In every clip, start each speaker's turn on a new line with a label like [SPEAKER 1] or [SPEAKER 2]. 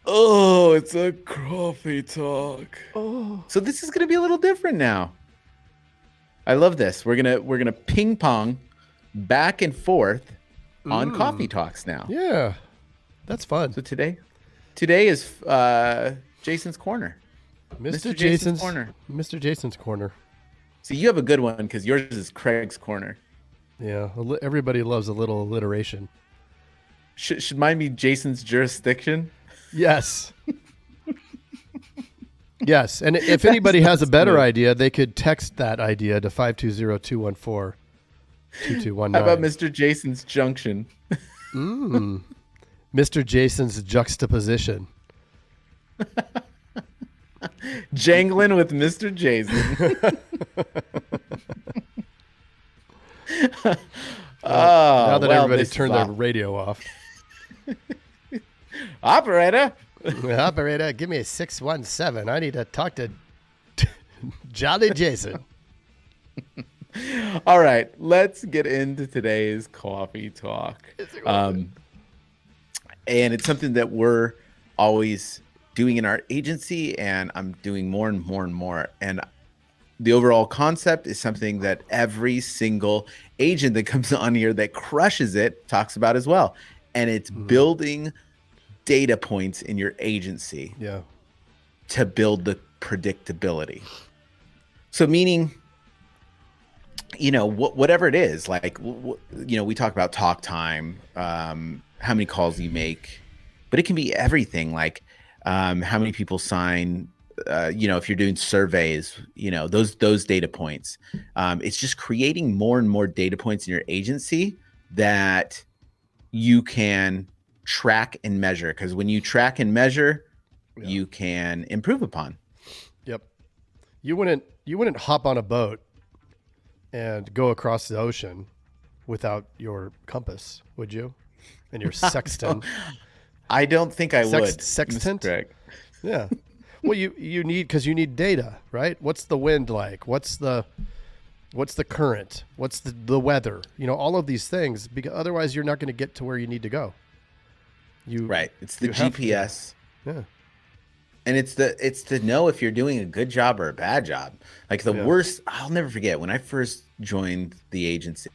[SPEAKER 1] Oh, it's a coffee talk.
[SPEAKER 2] Oh.
[SPEAKER 1] So this is gonna be a little different now. I love this. We're gonna ping pong back and forth on coffee
[SPEAKER 2] Mm.
[SPEAKER 1] talks now.
[SPEAKER 2] Yeah. That's fun.
[SPEAKER 1] So today is Jason's corner.
[SPEAKER 2] Mr.
[SPEAKER 1] Mr. Jason's
[SPEAKER 2] Jason's
[SPEAKER 1] corner.
[SPEAKER 2] Mr. Jason's corner.
[SPEAKER 1] So you have a good one because yours is Craig's corner.
[SPEAKER 2] Yeah. Everybody loves a little alliteration.
[SPEAKER 1] Should mine be Jason's jurisdiction?
[SPEAKER 2] Yes. Yes. And if anybody has a better idea, they could text that idea to 520-214-2219.
[SPEAKER 1] How about Mr. Jason's junction?
[SPEAKER 2] Mm. Mr. Jason's juxtaposition.
[SPEAKER 1] Janglin with Mr. Jason.
[SPEAKER 2] Now that everybody
[SPEAKER 1] this is
[SPEAKER 2] turned their
[SPEAKER 1] awful.
[SPEAKER 2] radio off.
[SPEAKER 1] Operator.
[SPEAKER 2] Operator, give me a 617. I need to talk to Jolly Jason.
[SPEAKER 1] All right, let's get into today's coffee talk. And it's something that we're always doing in our agency, and I'm doing more and more and more. And the overall concept is something that every single agent that comes on here that crushes it talks about as well. And it's building data points in your agency
[SPEAKER 2] Yeah.
[SPEAKER 1] to build the predictability. So meaning, whatever it is, like, we talk about talk time, how many calls you make, but it can be everything. Like, how many people sign, if you're doing surveys, those data points. It's just creating more and more data points in your agency that you can track and measure. Because when you track and measure, you can improve upon.
[SPEAKER 2] Yep. You wouldn't hop on a boat and go across the ocean without your compass, would you? And your sextant.
[SPEAKER 1] I don't think I would.
[SPEAKER 2] Sextant?
[SPEAKER 1] Mr. Craig.
[SPEAKER 2] Yeah. Well, you need, because you need data, right? What's the wind like? What's the current? What's the weather? All of these things, because otherwise you're not going to get to where you need to go.
[SPEAKER 1] Right. It's the
[SPEAKER 2] have to.
[SPEAKER 1] GPS.
[SPEAKER 2] Yeah.
[SPEAKER 1] And it's to know if you're doing a good job or a bad job. Like the worst, I'll never forget when I first joined the agency,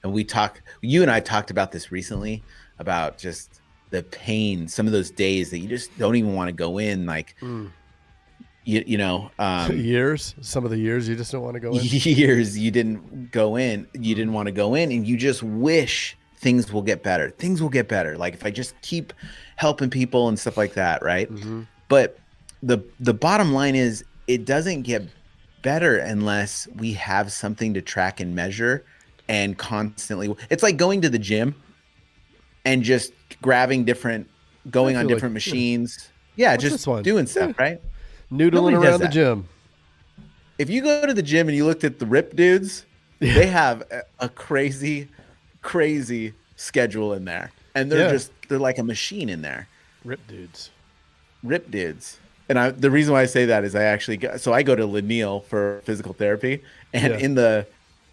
[SPEAKER 1] and you and I talked about this recently, about just the pain, some of those days that you just don't even want to go in, like,
[SPEAKER 2] years, some of the years you just don't want to go in.
[SPEAKER 1] Years you didn't go in, you didn't want to go in, and you just wish things will get better. Things will get better. Like if I just keep helping people and stuff like that, right? Mm-hmm. But the bottom line is it doesn't get better unless we have something to track and measure and constantly. It's like going to the gym and just grabbing going on different machines. Yeah,
[SPEAKER 2] what's
[SPEAKER 1] just doing stuff, right?
[SPEAKER 2] Noodling around the gym.
[SPEAKER 1] If you go to the gym and you looked at the rip dudes, they have a crazy schedule in there. And they're like a machine in there.
[SPEAKER 2] Rip dudes.
[SPEAKER 1] And the reason why I say that is I go to Lanil for physical therapy, and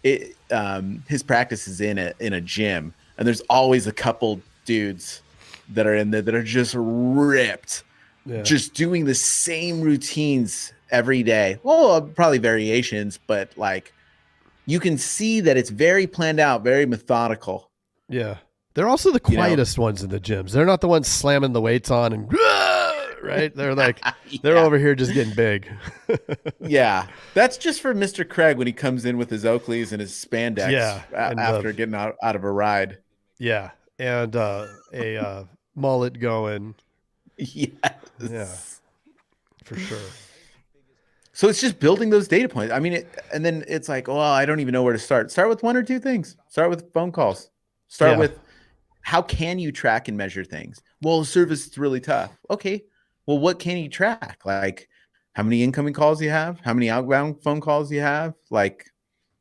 [SPEAKER 1] his practice is in a gym, and there's always a couple dudes that are in there that are just ripped, just doing the same routines every day. Well, probably variations, but like you can see that it's very planned out, very methodical.
[SPEAKER 2] Yeah. They're also the quietest ones in the gyms. They're not the ones slamming the weights on and right? They're like, they're over here just getting big.
[SPEAKER 1] Yeah. That's just for Mr. Craig when he comes in with his Oakleys and his spandex after getting out of a ride.
[SPEAKER 2] Yeah. And a mullet going.
[SPEAKER 1] Yes.
[SPEAKER 2] Yeah. For sure.
[SPEAKER 1] So it's just building those data points. I mean, and then it's like, well, I don't even know where to start. Start with one or two things. Start with phone calls. Start with how can you track and measure things? Well, service is really tough. Okay. Well, what can you track? Like how many incoming calls you have? How many outbound phone calls you have? Like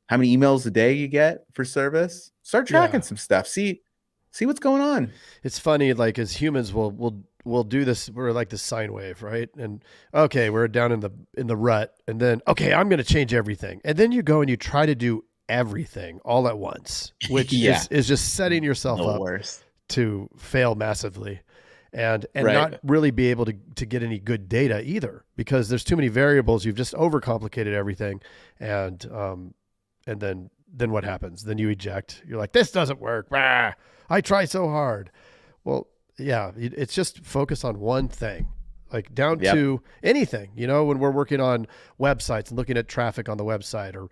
[SPEAKER 1] how many emails a day you get for service? Start tracking some stuff. See what's going on.
[SPEAKER 2] It's funny, like as humans, we'll do this. We're like the sine wave, right? And okay, we're down in the rut, and then okay, I'm going to change everything, and then you go and you try to do everything all at once, which is just setting yourself up to fail massively. and
[SPEAKER 1] Right.
[SPEAKER 2] not really be able to get any good data either, because there's too many variables. You've just overcomplicated everything. And then what happens? Then you eject. You're like, this doesn't work. Bah, I try so hard. Well, yeah, it's just focus on one thing, like down to anything, when we're working on websites and looking at traffic on the website, or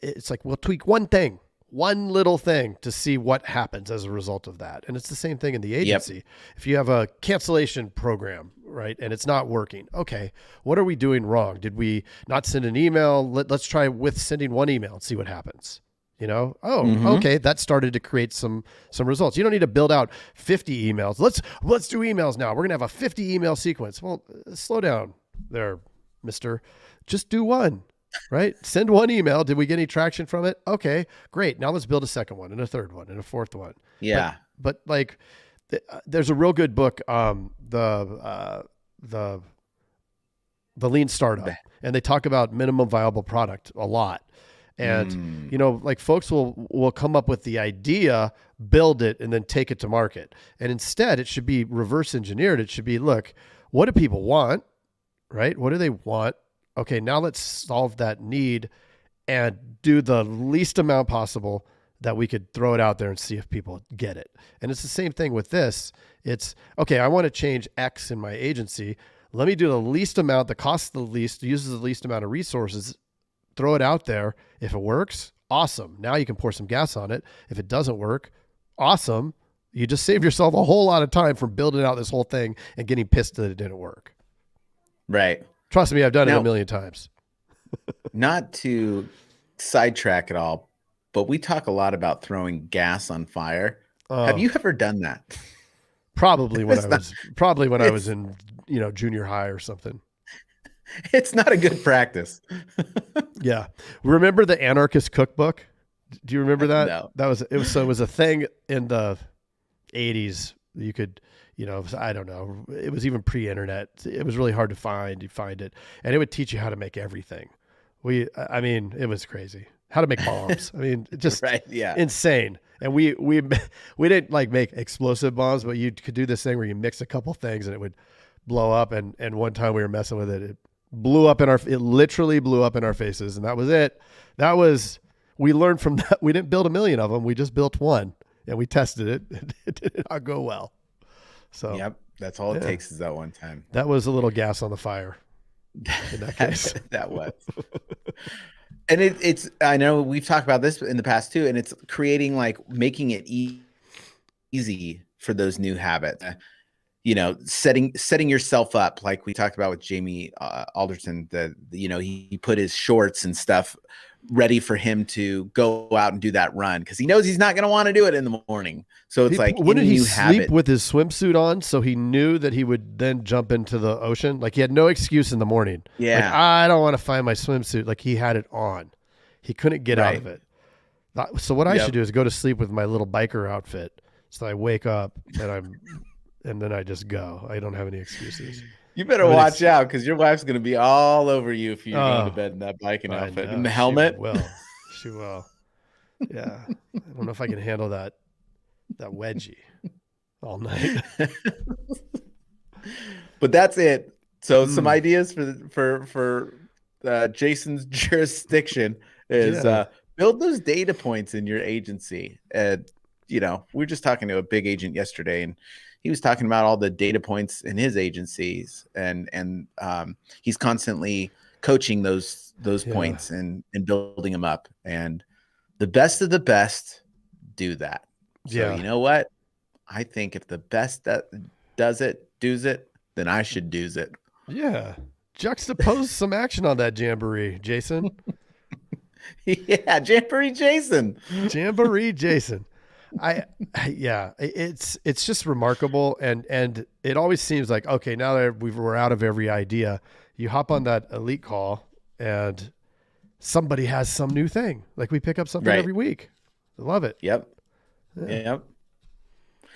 [SPEAKER 2] it's like, we'll tweak one thing, one little thing to see what happens as a result of that. And it's the same thing in the agency. If you have a cancellation program, right, and it's not working, okay, what are we doing wrong? Did we not send an email? Let's try with sending one email and see what happens. Okay, that started to create some results. You don't need to build out 50 emails. Let's do emails now. We're going to have a 50 email sequence. Well, slow down there, mister. Just do one, right? Send one email. Did we get any traction from it? Okay, great. Now let's build a second one and a third one and a fourth one.
[SPEAKER 1] Yeah.
[SPEAKER 2] But like, there's a real good book, the Lean Startup, and they talk about minimum viable product a lot. And, like folks will come up with the idea, build it, and then take it to market. And instead it should be reverse engineered. It should be, look, what do people want, right? What do they want? Okay, now let's solve that need and do the least amount possible that we could throw it out there and see if people get it. And it's the same thing with this. It's, okay, I want to change X in my agency. Let me do the least amount that costs the least, uses the least amount of resources, throw it out there. If it works, awesome. Now you can pour some gas on it. If it doesn't work, awesome. You just saved yourself a whole lot of time from building out this whole thing and getting pissed that it didn't work.
[SPEAKER 1] Right.
[SPEAKER 2] Trust me, I've done it a million times.
[SPEAKER 1] Not to sidetrack at all, but we talk a lot about throwing gas on fire. Have you ever done that?
[SPEAKER 2] Probably when I was in, junior high or something.
[SPEAKER 1] It's not a good practice.
[SPEAKER 2] Yeah. Remember the Anarchist Cookbook? Do you remember that?
[SPEAKER 1] No.
[SPEAKER 2] It was a thing in the 80s. You could, I don't know. It was even pre-internet. It was really hard to find. You'd find it. And it would teach you how to make everything. It was crazy. How to make bombs. Just
[SPEAKER 1] right, yeah.
[SPEAKER 2] Insane. And we didn't like make explosive bombs, but you could do this thing where you mix a couple things and it would blow up. And one time we were messing with it. It literally blew up in our faces. And that was it. We learned from that. We didn't build a million of them. We just built one and we tested it. It did not go well. So
[SPEAKER 1] yep. That's all it takes is that one time.
[SPEAKER 2] That was a little gas on the fire in that case.
[SPEAKER 1] That was. And it's, I know we've talked about this in the past too, and it's creating, like, making it easy for those new habits. Setting yourself up, like we talked about with Jamie Alderson, he put his shorts and stuff ready for him to go out and do that run because he knows he's not going to want to do it in the morning. So it's
[SPEAKER 2] wouldn't he sleep with his swimsuit on so he knew that he would then jump into the ocean? Like, he had no excuse in the morning.
[SPEAKER 1] Yeah.
[SPEAKER 2] Like, I don't want to find my swimsuit. Like, he had it on. He couldn't get out of it. So what I should do is go to sleep with my little biker outfit. So I wake up and then I just go. I don't have any excuses.
[SPEAKER 1] You better watch out because your wife's going to be all over you if you're going to bed in that biking outfit. And the helmet.
[SPEAKER 2] She will. Yeah. I don't know if I can handle that wedgie all night.
[SPEAKER 1] But that's it. So some ideas for Jason's jurisdiction is build those data points in your agency. We were just talking to a big agent yesterday, and he was talking about all the data points in his agencies, and he's constantly coaching those points and building them up. And the best of the best do that. So you know what? I think if the best that does it, then I should do's it.
[SPEAKER 2] Yeah. Juxtapose some action on that jamboree, Jason.
[SPEAKER 1] Yeah, jamboree Jason.
[SPEAKER 2] Jamboree Jason. It's just remarkable, and it always seems like, okay, now that we're out of every idea, you hop on that elite call and somebody has some new thing. Like, we pick up something every week. I love it.
[SPEAKER 1] Yep. Yep.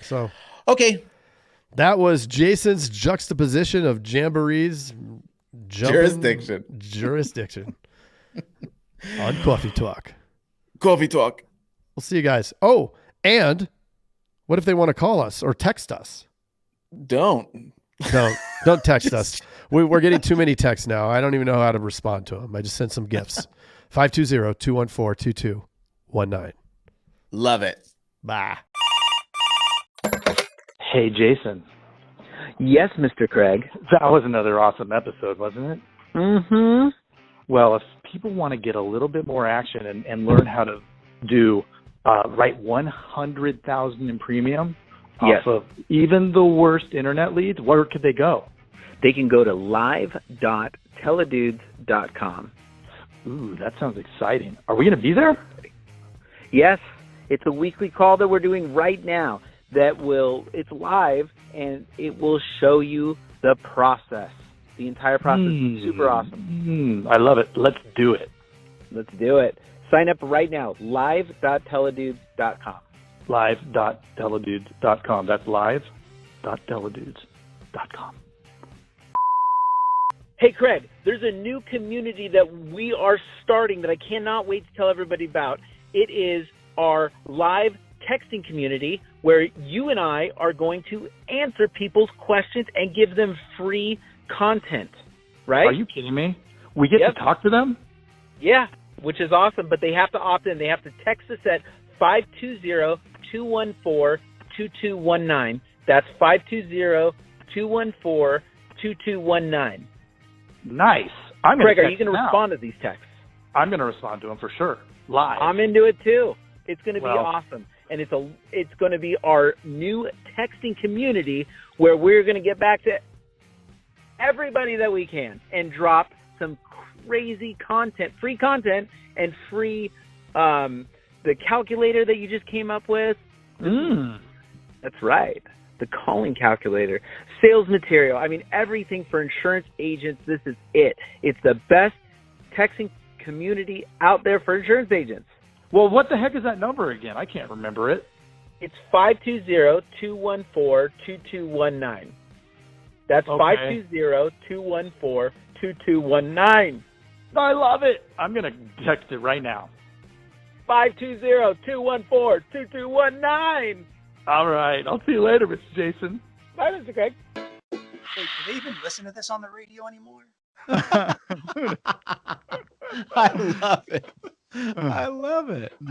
[SPEAKER 2] So
[SPEAKER 1] okay,
[SPEAKER 2] that was Jason's juxtaposition of jamborees jurisdiction on Coffee Talk. We'll see you guys. Oh, and what if they want to call us or text us?
[SPEAKER 1] Don't.
[SPEAKER 2] Don't text us. We're getting too many texts now. I don't even know how to respond to them. I just sent some gifts. 520-214-2219.
[SPEAKER 1] Love it.
[SPEAKER 2] Bye.
[SPEAKER 3] Hey, Jason.
[SPEAKER 4] Yes, Mr. Craig.
[SPEAKER 3] That was another awesome episode, wasn't it?
[SPEAKER 4] Mm-hmm.
[SPEAKER 3] Well, if people want to get a little bit more action and learn how to do write 100,000 in premium
[SPEAKER 4] Yes.
[SPEAKER 3] off of even the worst internet leads, where could they go?
[SPEAKER 4] They can go to live.teledudes.com.
[SPEAKER 3] Ooh, that sounds exciting. Are we going to be there?
[SPEAKER 4] Yes, it's a weekly call that we're doing right now it's live, and it will show you the process. The entire process is super awesome.
[SPEAKER 3] I love it. Let's do it.
[SPEAKER 4] Let's do it. Sign up right now, live.teledudes.com.
[SPEAKER 3] Live.teledudes.com. That's live.teledudes.com.
[SPEAKER 4] Hey, Craig, there's a new community that we are starting that I cannot wait to tell everybody about. It is our live texting community where you and I are going to answer people's questions and give them free content, right?
[SPEAKER 3] Are you kidding me? We get to talk to them?
[SPEAKER 4] Yeah, which is awesome, but they have to opt in. They have to text us at 520-214-2219. That's 520-214-2219.
[SPEAKER 3] Nice.
[SPEAKER 4] Craig, are you going to respond to these texts?
[SPEAKER 3] I'm going to respond to them for sure. Live.
[SPEAKER 4] I'm into it too. It's going to be awesome. And it's going to be our new texting community where we're going to get back to everybody that we can and drop some crazy content, free content, and free the calculator that you just came up with. That's right. The calling calculator, sales material. I mean, everything for insurance agents. This is it. It's the best texting community out there for insurance agents.
[SPEAKER 3] Well, what the heck is that number again? I can't remember it.
[SPEAKER 4] It's 520-214-2219. That's 520-214-2219.
[SPEAKER 3] I love it. I'm going to text it right now.
[SPEAKER 4] 520-214-2219.
[SPEAKER 3] All right. I'll see you later, Mr. Jason.
[SPEAKER 4] Bye, Mr. Craig.
[SPEAKER 5] Wait, do they even listen to this on the radio anymore?
[SPEAKER 2] I love it. I love it. Nice.